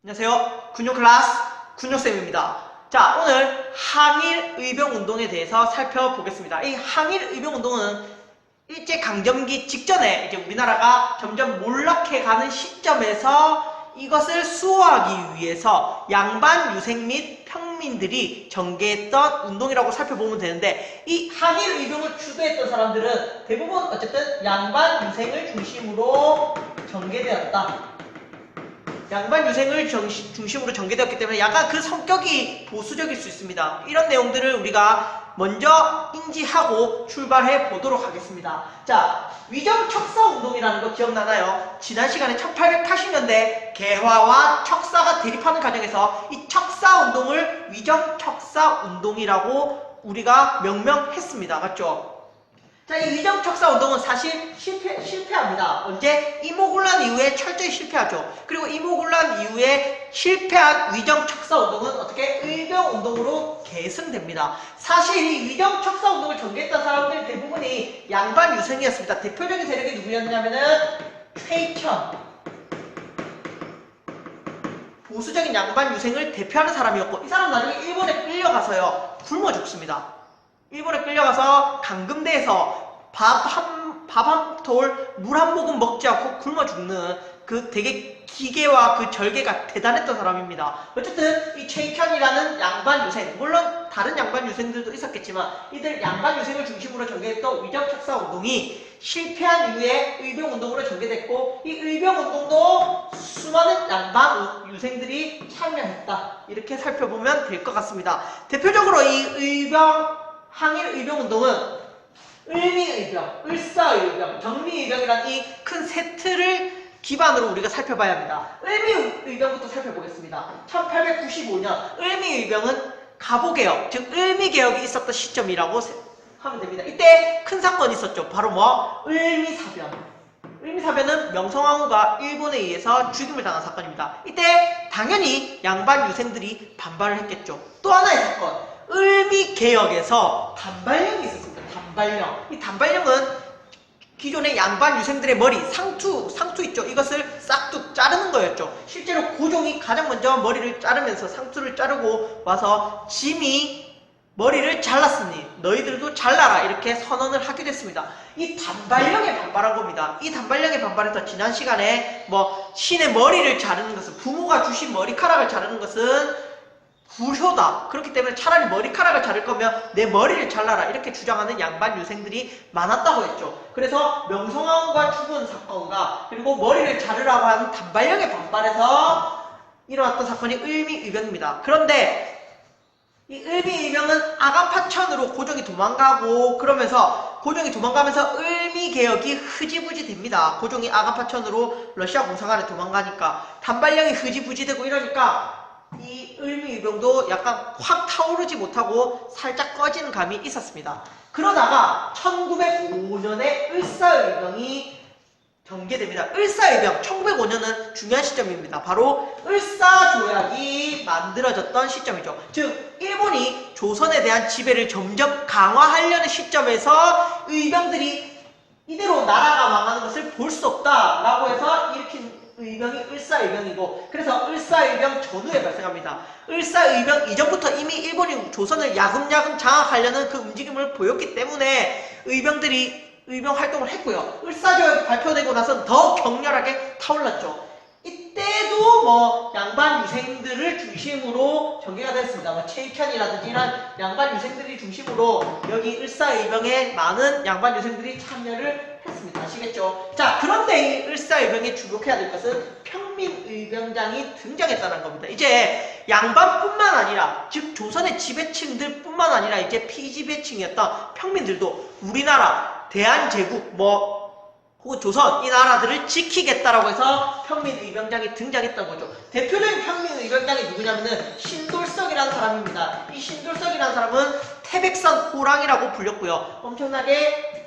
안녕하세요. 근육 클래스 근육쌤입니다. 자, 오늘 항일 의병 운동에 대해서 살펴보겠습니다. 이 항일 의병 운동은 일제강점기 직전에 이제 우리나라가 점점 몰락해가는 시점에서 이것을 수호하기 위해서 양반 유생 및 평민들이 전개했던 운동이라고 살펴보면 되는데, 이 항일 의병을 주도했던 사람들은 대부분 어쨌든 양반 유생을 중심으로 전개되었다. 양반 유생을 중심으로 전개되었기 때문에 약간 그 성격이 보수적일 수 있습니다. 이런 내용들을 우리가 먼저 인지하고 출발해 보도록 하겠습니다. 자, 위정척사운동이라는 거 기억나나요? 지난 시간에 1880년대 개화와 척사가 대립하는 과정에서 이 척사운동을 위정척사운동이라고 우리가 명명했습니다. 맞죠? 자, 이 위정척사운동은 사실 실패합니다. 언제? 이모군란 이후에 철저히 실패하죠. 그리고 이모군란 이후에 실패한 위정척사운동은 어떻게? 의병운동으로 계승됩니다. 사실 이 위정척사운동을 전개했던 사람들 대부분이 양반 유생이었습니다. 대표적인 세력이 누구였냐면은 최익현. 보수적인 양반 유생을 대표하는 사람이었고, 이 사람 나중에 일본에 끌려가서요, 굶어 죽습니다. 일본에 끌려가서 강금대에서 밥 한 톨, 물 한 모금 먹지 않고 굶어 죽는 그 되게 기계와 그 절개가 대단했던 사람입니다. 어쨌든 이 최익현이라는 양반 유생, 물론 다른 양반 유생들도 있었겠지만 이들 양반 유생을 중심으로 전개했던 위정척사 운동이 실패한 이후에 의병운동으로 전개됐고, 이 의병운동도 수많은 양반 유생들이 참여했다. 이렇게 살펴보면 될 것 같습니다. 대표적으로 이 항일 의병운동은 을미의병, 을사의병, 정미의병이라는 이 큰 세트를 기반으로 우리가 살펴봐야 합니다. 을미의병부터 살펴보겠습니다. 1895년 을미의병은 가보개혁, 즉 을미개혁이 있었던 시점이라고 하면 됩니다. 이때 큰 사건이 있었죠. 바로 뭐? 을미사변. 을미사변은 명성황후가 일본에 의해서 죽임을 당한 사건입니다. 이때 당연히 양반 유생들이 반발을 했겠죠. 또 하나의 사건, 을미개혁에서 단발령이 있었습니다. 단발령. 이 단발령은 기존의 양반 유생들의 머리, 상투 있죠. 이것을 싹둑 자르는 거였죠. 실제로 고종이 가장 먼저 머리를 자르면서 상투를 자르고 와서 짐이 머리를 잘랐으니 너희들도 잘라라, 이렇게 선언을 하게 됐습니다. 이 단발령에 반발한 겁니다. 이 단발령에 반발해서 지난 시간에 뭐 신의 머리를 자르는 것은, 부모가 주신 머리카락을 자르는 것은 불효다. 그렇기 때문에 차라리 머리카락을 자를 거면 내 머리를 잘라라, 이렇게 주장하는 양반 유생들이 많았다고 했죠. 그래서 명성황후가 죽은 사건과 그리고 머리를 자르라고 하는 단발령에 반발해서 일어났던 사건이 을미의병입니다. 그런데 이 을미의병은 아간파천으로 고종이 도망가고, 그러면서 고종이 도망가면서 을미개혁이 흐지부지 됩니다. 고종이 아간파천으로 러시아 공사관에 도망가니까 단발령이 흐지부지 되고 이러니까 이 을미의병도 약간 확 타오르지 못하고 살짝 꺼지는 감이 있었습니다. 그러다가 1905년에 을사의병이 전개됩니다. 을사의병, 1905년은 중요한 시점입니다. 바로 을사조약이 만들어졌던 시점이죠. 즉 일본이 조선에 대한 지배를 점점 강화하려는 시점에서 의병들이 이대로 나라가 망하는 것을 볼 수 없다라고 해서 일으킨 의병이 을사의병이고, 그래서 을사의병 전후에 발생합니다. 을사의병 이전부터 이미 일본이 조선을 야금야금 장악하려는 그 움직임을 보였기 때문에 의병 활동을 했고요. 을사조약이 발표되고 나서 더 격렬하게 타올랐죠. 이때 이때도 뭐 양반 유생들을 중심으로 전개가 됐습니다. 뭐 최익현이라든지 이런 양반 유생들이 중심으로 여기 을사의병에 많은 양반 유생들이 참여를 했습니다. 아시겠죠? 자, 그런데 이 을사의병에 주목해야 될 것은 평민의병장이 등장했다는 겁니다. 이제 양반뿐만 아니라, 즉 조선의 지배층들 뿐만 아니라 이제 피지배층이었던 평민들도 우리나라, 대한제국, 혹은 조선, 이 나라들을 지키겠다라고 해서 평민의병장이 등장했던 거죠. 대표적인 평민의병장이 누구냐면은 신돌석이라는 사람입니다. 이 신돌석이라는 사람은 태백산 호랑이라고 불렸고요. 엄청나게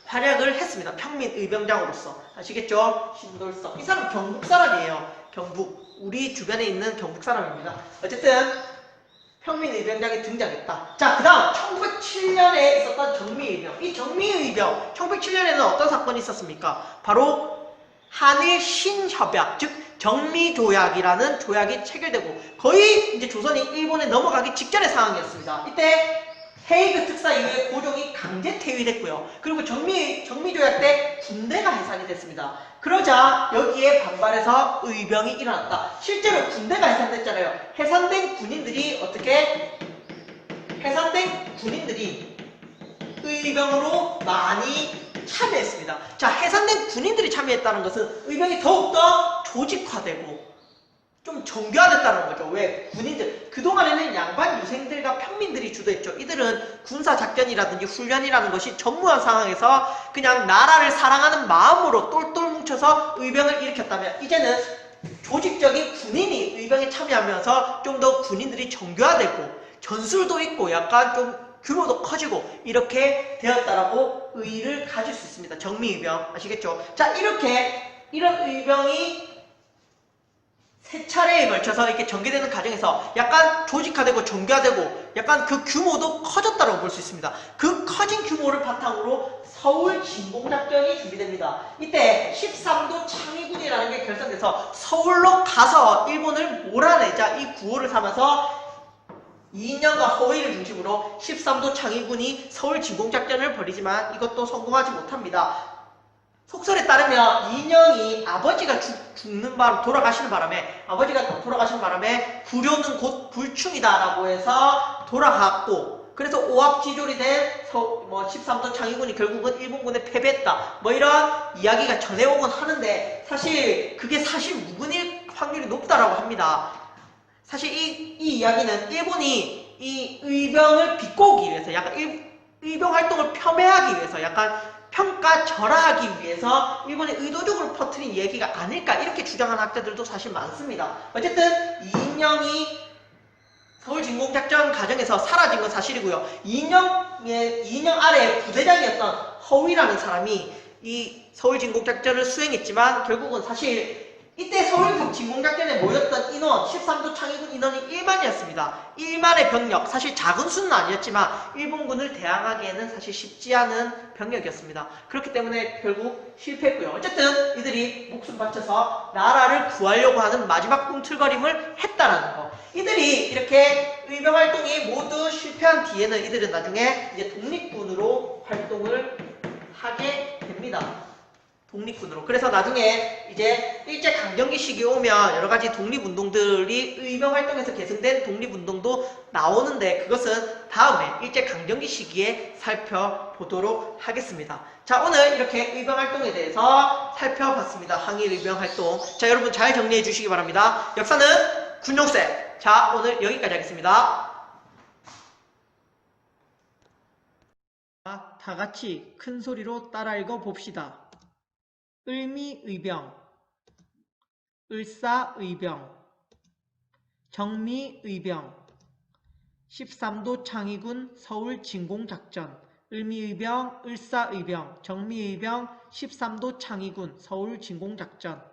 활약을 했습니다. 평민의병장으로서. 아시겠죠? 신돌석. 이 사람 경북 사람이에요. 경북. 우리 주변에 있는 경북 사람입니다. 어쨌든 평민의병장이 등장했다. 자, 그 다음 1907년에 있었던 정미의병. 이 정미의병 1907년에는 어떤 사건이 있었습니까? 바로 한일 신협약, 즉 정미조약이라는 조약이 체결되고 거의 이제 조선이 일본에 넘어가기 직전의 상황이었습니다. 이때 헤이그 특사 이후에 고종이 강제 퇴위됐고요. 그리고 정미조약 때 군대가 해산이 됐습니다. 그러자 여기에 반발해서 의병이 일어났다. 실제로 군대가 해산됐잖아요. 해산된 군인들이 의병으로 많이 참여했습니다. 자, 해산된 군인들이 참여했다는 것은 의병이 더욱더 조직화되고 좀 정교화됐다는 거죠. 왜? 군인들. 그동안에는 양반 유생들과 평민들이 주도했죠. 이들은 군사작전이라든지 훈련이라는 것이 전무한 상황에서 그냥 나라를 사랑하는 마음으로 똘똘 뭉쳐서 의병을 일으켰다면 이제는 조직적인 군인이 의병에 참여하면서 좀 더 군인들이 정교화되고 전술도 있고 약간 좀 규모도 커지고 이렇게 되었다라고 의의를 가질 수 있습니다. 정미의병. 아시겠죠? 자, 이런 의병이 세 차례에 걸쳐서 이렇게 전개되는 과정에서 약간 조직화되고 정교화되고 약간 그 규모도 커졌다고 볼 수 있습니다. 그 커진 규모를 바탕으로 서울 진공작전이 준비됩니다. 이때 13도 창의군이라는 게 결성돼서 서울로 가서 일본을 몰아내자 이 구호를 삼아서 이인영과 허의를 중심으로 13도 창의군이 서울 진공작전을 벌이지만 이것도 성공하지 못합니다. 속설에 따르면 이인영이 아버지가 돌아가시는 바람에 불효는 곧 불충이다라고 해서 돌아갔고, 그래서 오합지졸이 된 13도 창의군이 결국은 일본군에 패배했다. 이런 이야기가 전해오곤 하는데 그게 사실 무근일 확률이 높다라고 합니다. 사실 이 이야기는 일본이 이 의병을 비꼬기 위해서 약간 의병 활동을 폄훼하기 위해서 약간 평가절하하기 위해서 일본이 의도적으로 퍼뜨린 얘기가 아닐까 이렇게 주장하는 학자들도 사실 많습니다. 어쨌든 이인영이 서울 진공작전 과정에서 사라진 건 사실이고요. 이인영 아래 부대장이었던 허위라는 사람이 이 서울 진공작전을 수행했지만 결국은 사실 이때 서울 진공작전에 모였던 인원, 13도 창의군 인원이 1만이었습니다. 1만의 병력, 사실 작은 수는 아니었지만 일본군을 대항하기에는 사실 쉽지 않은 병력이었습니다. 그렇기 때문에 결국 실패했고요. 어쨌든 이들이 목숨 바쳐서 나라를 구하려고 하는 마지막 꿈틀거림을 했다라는 거. 이들이 이렇게 의병 활동이 모두 실패한 뒤에는 이들은 나중에 이제 독립군으로 활동을 하게 됩니다. 독립군으로. 그래서 나중에 이제 일제강점기 시기에 오면 여러가지 독립운동들이 의병활동에서 계승된 독립운동도 나오는데 그것은 다음에 일제강점기 시기에 살펴보도록 하겠습니다. 자, 오늘 이렇게 의병활동에 대해서 살펴봤습니다. 항일의병활동. 자, 여러분 잘 정리해 주시기 바랍니다. 역사는 군용쌤. 자, 오늘 여기까지 하겠습니다. 다 같이 큰 소리로 따라 읽어 봅시다. 을미의병, 을사의병, 정미의병, 13도 창의군 서울 진공작전, 을미의병, 을사의병, 정미의병, 13도 창의군 서울 진공작전.